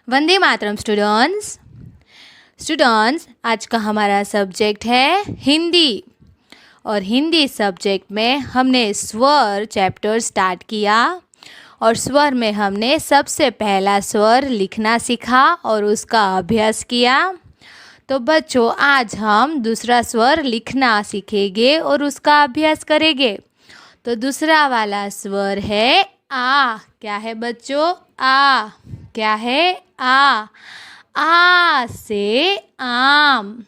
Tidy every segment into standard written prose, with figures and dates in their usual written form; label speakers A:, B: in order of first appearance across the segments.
A: Vande Mataram students आज का हमारा सब्जेक्ट है हिंदी। और हिंदी सब्जेक्ट में हमने स्वर चैप्टर स्टार्ट किया और स्वर में हमने सबसे पहला स्वर लिखना सीखा और उसका अभ्यास किया। तो बच्चों आज हम दूसरा स्वर लिखना सीखेंगे और उसका अभ्यास करेंगे। तो दूसरा वाला स्वर है आ। क्या है बच्चों? आ। क्या है? आ से आम।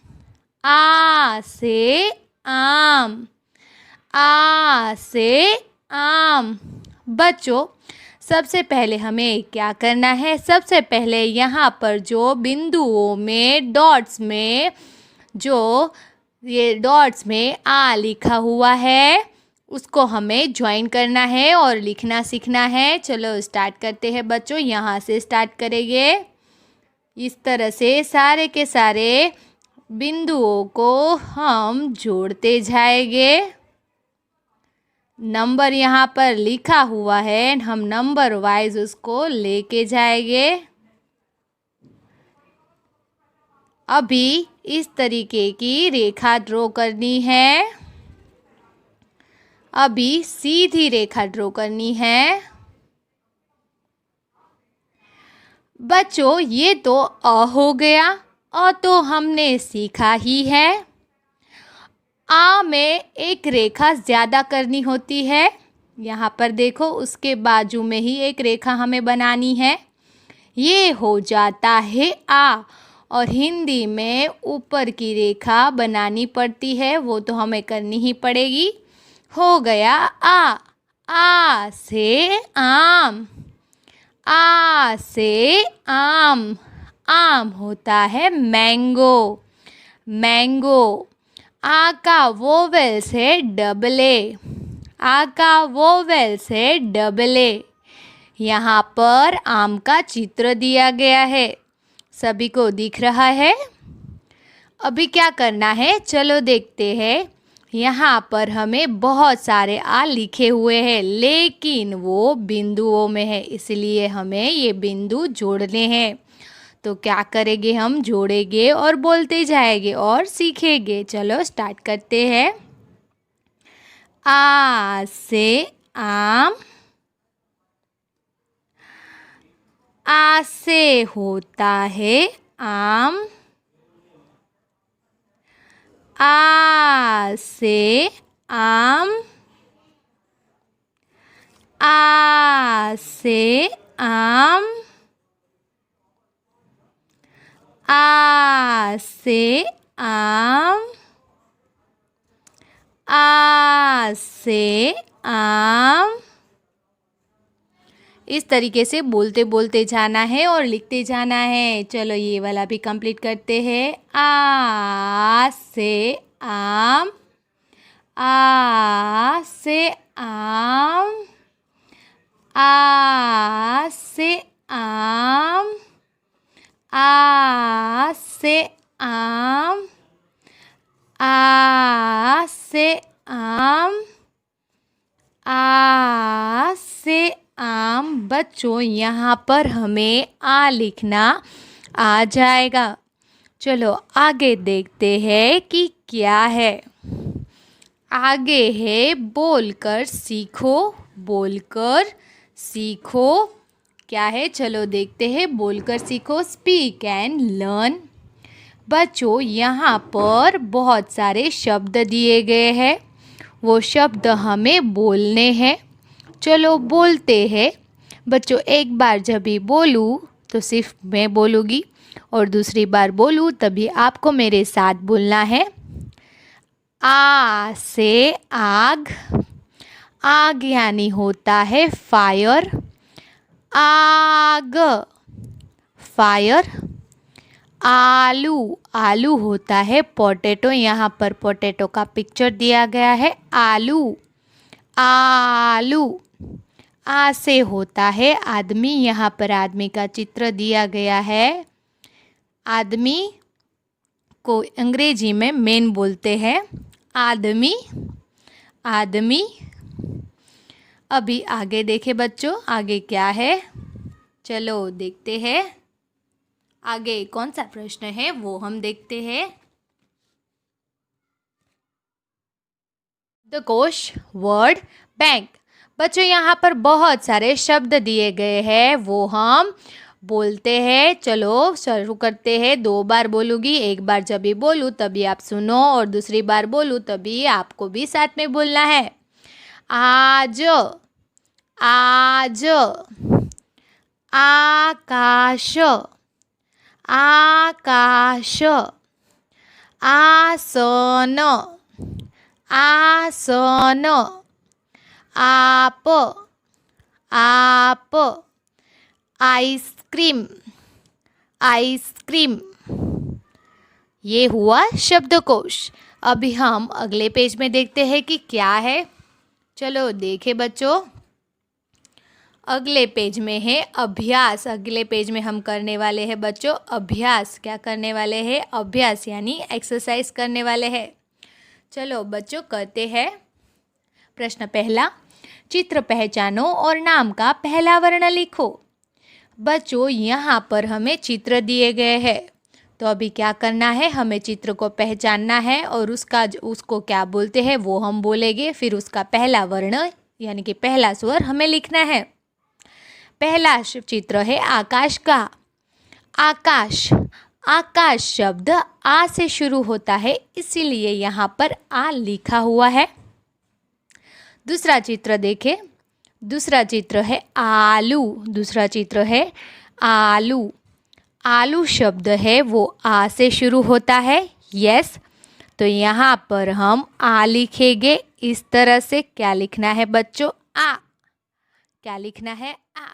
A: आ से आम। आ से आम। बच्चों सबसे पहले हमें क्या करना है? सबसे पहले यहाँ पर जो बिंदुओं में डॉट्स में जो ये डॉट्स में आ लिखा हुआ है उसको हमें ज्वाइन करना है और लिखना सीखना है। चलो स्टार्ट करते हैं बच्चों। यहाँ से स्टार्ट करेंगे। इस तरह से सारे के सारे बिंदुओं को हम जोड़ते जाएंगे। नंबर यहाँ पर लिखा हुआ है, हम नंबर वाइज उसको लेके जाएंगे। अभी इस तरीके की रेखा ड्रॉ करनी है। अभी सीधी रेखा ड्रॉ करनी है। बच्चों ये तो अ हो गया। अ तो हमने सीखा ही है। आ में एक रेखा ज़्यादा करनी होती है। यहाँ पर देखो उसके बाजू में ही एक रेखा हमें बनानी है। ये हो जाता है आ। और हिंदी में ऊपर की रेखा बनानी पड़ती है, वो तो हमें करनी ही पड़ेगी। हो गया आ। आ से आम। आ से आम। आम होता है मैंगो। मैंगो। आ का वोवेल से डबल ए। आ का वोवेल से डबल ए। यहाँ पर आम का चित्र दिया गया है, सभी को दिख रहा है। अभी क्या करना है चलो देखते हैं। यहाँ पर हमें बहुत सारे आ लिखे हुए हैं लेकिन वो बिंदुओं में है, इसलिए हमें ये बिंदु जोड़ने हैं। तो क्या करेंगे? हम जोड़ेंगे और बोलते जाएंगे और सीखेंगे। चलो स्टार्ट करते हैं। आ से आम। आ से होता है आम। आ से आम। आ से आम। आ से आम। आ से आम। इस तरीके से बोलते बोलते जाना है और लिखते जाना है। चलो ये वाला भी कंप्लीट करते हैं। आ से आम। आ से आम। आ से आम। आ से आम। आ से आम। आ से आम। बच्चों यहाँ पर हमें आ लिखना आ जाएगा। चलो आगे देखते हैं कि क्या है। आगे है बोलकर सीखो। बोलकर सीखो क्या है? चलो देखते हैं। बोलकर सीखो, स्पीक एंड लर्न। बच्चों यहाँ पर बहुत सारे शब्द दिए गए हैं, वो शब्द हमें बोलने हैं। चलो बोलते हैं। बच्चों एक बार जब भी बोलूँ तो सिर्फ मैं बोलूँगी और दूसरी बार बोलूँ तभी आपको मेरे साथ बोलना है। आ से आग। आग यानी होता है फायर। आग फायर। आलू। आलू होता है पोटैटो। यहाँ पर पोटैटो का पिक्चर दिया गया है। आलू। आलू। आ से होता है आदमी। यहाँ पर आदमी का चित्र दिया गया है। आदमी को अंग्रेजी में मैन बोलते हैं। आदमी। आदमी। अभी आगे देखें बच्चों, आगे क्या है? चलो देखते हैं। आगे कौन सा प्रश्न है वो हम देखते हैं। शब्दकोश वर्ड बैंक। बच्चों यहाँ पर बहुत सारे शब्द दिए गए हैं, वो हम बोलते हैं। चलो शुरू करते हैं। 2 बार बोलूँगी, एक बार जब भी बोलूँ तभी आप सुनो और दूसरी बार बोलूँ तभी आपको भी साथ में बोलना है। आज, आज, आकाश, आकाश, आसन, आसन, आप, आप, आइसक्रीम, आइसक्रीम। ये हुआ शब्दकोश। अभी हम अगले पेज में देखते हैं कि क्या है। चलो देखें बच्चों, अगले पेज में है अभ्यास। अगले पेज में हम करने वाले हैं बच्चों अभ्यास। क्या करने वाले हैं? अभ्यास यानी एक्सरसाइज करने वाले हैं। चलो बच्चों करते हैं। प्रश्न पहला, चित्र पहचानो और नाम का पहला वर्ण लिखो। बच्चों यहाँ पर हमें चित्र दिए गए हैं, तो अभी क्या करना है, हमें चित्र को पहचानना है और उसको क्या बोलते हैं वो हम बोलेंगे। फिर उसका पहला वर्ण यानी कि पहला स्वर हमें लिखना है। पहला चित्र है आकाश का। आकाश, आकाश शब्द आ से शुरू होता है, इसीलिए यहाँ पर आ लिखा हुआ है। दूसरा चित्र देखें। दूसरा चित्र है आलू। दूसरा चित्र है आलू। आलू शब्द है वो आ से शुरू होता है। यस, तो यहाँ पर हम आ लिखेंगे इस तरह से। क्या लिखना है बच्चों? आ। क्या लिखना है? आ।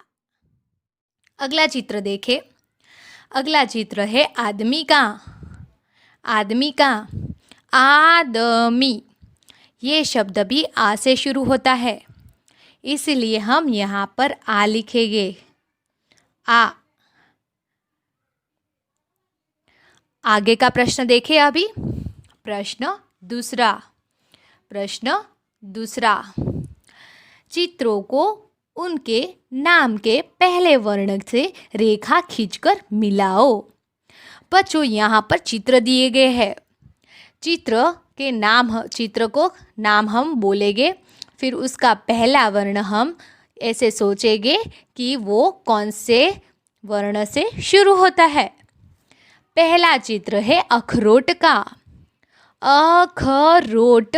A: अगला चित्र देखें। अगला चित्र है आदमी का। आदमी का, आदमी। ये शब्द भी आ से शुरू होता है, इसलिए हम यहाँ पर आ लिखेंगे। आ। आगे का प्रश्न देखें अभी। प्रश्न दूसरा। प्रश्न दूसरा, चित्रों को उनके नाम के पहले वर्ण से रेखा खींचकर मिलाओ। बच्चों यहाँ पर चित्र दिए गए हैं। चित्र को नाम हम बोलेंगे, फिर उसका पहला वर्ण हम ऐसे सोचेंगे कि वो कौन से वर्ण से शुरू होता है। पहला चित्र है अखरोट का। अखरोट,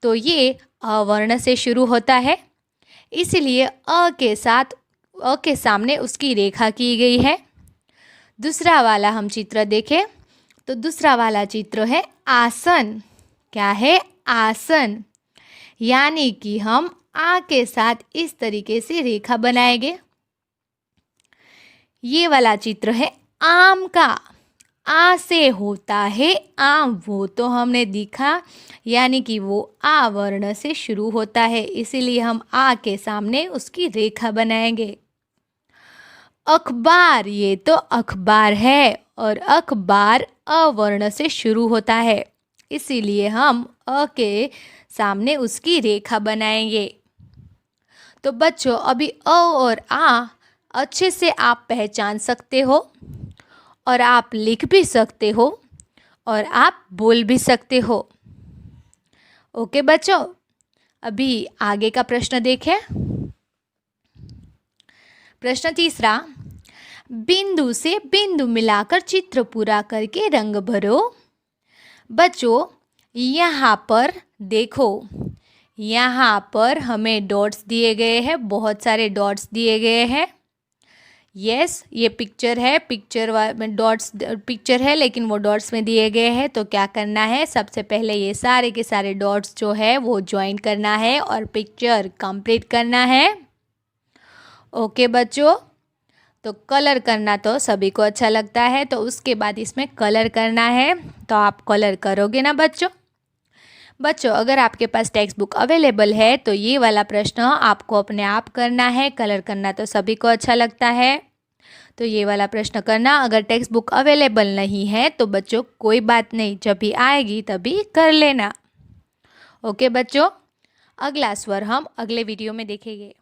A: तो ये अ वर्ण से शुरू होता है, इसलिए अ के सामने उसकी रेखा की गई है। दूसरा वाला हम चित्र देखें तो दूसरा वाला चित्र है आसन। क्या है? आसन, यानी कि हम आ के साथ इस तरीके से रेखा बनाएंगे। ये वाला चित्र है आम का। आ से होता है आम, वो तो हमने देखा, यानी कि वो आ वर्ण से शुरू होता है, इसीलिए हम आ के सामने उसकी रेखा बनाएंगे। अखबार, ये तो अखबार है और अखबार अ वर्ण से शुरू होता है, इसीलिए हम अ के सामने उसकी रेखा बनाएंगे। तो बच्चों अभी अ और आ अच्छे से आप पहचान सकते हो और आप लिख भी सकते हो और आप बोल भी सकते हो। ओके बच्चों, अभी आगे का प्रश्न देखें। प्रश्न तीसरा, बिंदु से बिंदु मिलाकर चित्र पूरा करके रंग भरो। बच्चों यहाँ पर देखो, यहाँ पर हमें डॉट्स दिए गए हैं, बहुत सारे डॉट्स दिए गए हैं। यस, ये पिक्चर है, पिक्चर है लेकिन वो डॉट्स में दिए गए हैं। तो क्या करना है, सबसे पहले ये सारे के सारे डॉट्स जो है वो ज्वाइन करना है और पिक्चर कंप्लीट करना है। ओके बच्चों, तो कलर करना तो सभी को अच्छा लगता है, तो उसके बाद इसमें कलर करना है। तो आप कलर करोगे ना बच्चों? बच्चों अगर आपके पास टेक्स्ट बुक अवेलेबल है तो ये वाला प्रश्न आपको अपने आप करना है। कलर करना तो सभी को अच्छा लगता है, तो ये वाला प्रश्न करना। अगर टेक्स्ट बुक अवेलेबल नहीं है तो बच्चों कोई बात नहीं, जब भी आएगी तभी कर लेना। ओके बच्चों, अगला स्वर हम अगले वीडियो में देखेंगे।